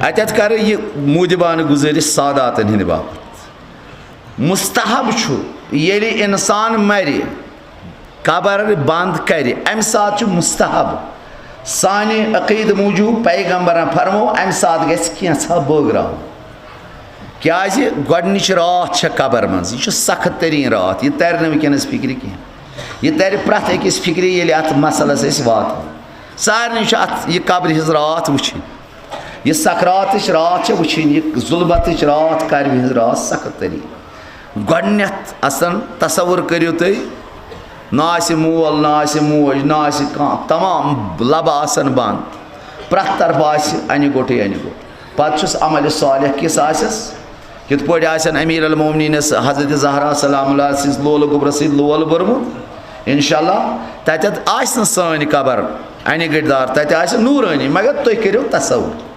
अत कर मूजबान गुजारिश सादातन हंद बाबत मुस्तहब ये इंसान मर कबर बंद कर अम सात मुस्तहब सानि अकीद मूजूब पैगम्बर फरमो अम सात गसा बोग्रा क्या गोडनिच रात कबर मज यह सख्त तरीन रात यह तर वनस फिक्र कह यह तर प्रथ अकिस फिक्र ये अत मसलस वात सारे यह कब्र हज रात वुन यह सकरात रात वुन यह जुल्मत रात कर रात सख्त तरीन गोडनथ असन तसवुर करियो तुम ना मोल ना मोज ना तमाम लब आसन बंद प्रथ तरफ अन गोटे अन गोट पत् अमल सालिह किस कित पे अमीर अल मोमिनीनस हजरत ज़हरा सलाम लोल गुबर सद लोल बरमुत इंशाल्लाह तत सान कबर अन गटदार तत नूरानी मगर तुम करो तसवुर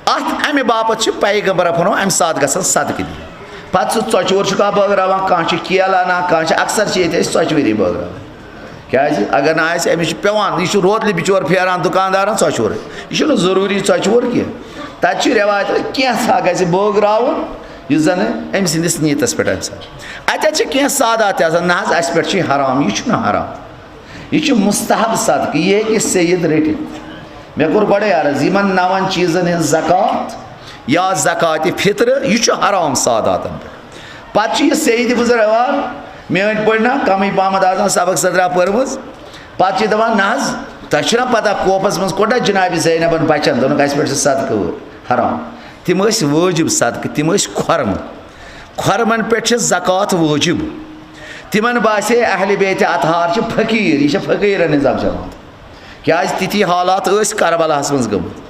अत अमे बापत पैगम्बर फनो अम सात गसन सदक दी पत् चोचवर कह बगरान कह केलाना कह अक्सर ये चोचवरी बगरान क्या अगर ना अमिस पेवान यह रोतल बिचोर फेरान दुकानदार चोचवर यह जरूरी चोचवर कह तत रिवायत कैसा गि बगराउन यह जन अम सिंदिस नीयतस पे अत कह सादात ना पे हराम यह हराम यह मुस्तहब सदक यह हे सईद रटित मे कोर गए अर्ज इन 9 चीज़न हज ज़कात या ज़कात फित्र यह हराम सादातन पे यह सईद गुजरवान मेन पे ना कम पहमद आसान सबक सदरा पर्म पे दपान ना तुम पता कोपस मज कोटा जनाब ज़ैनबन बचन दोन पे सदक हराम तम वाजिब सदक तम खुरमन पे ज़कात वाजिब तिमन बासे अहल बैत अतहार फकीर यह फकीरन निज़ाम जमात क्या तिथि हालात करबलास मज गमत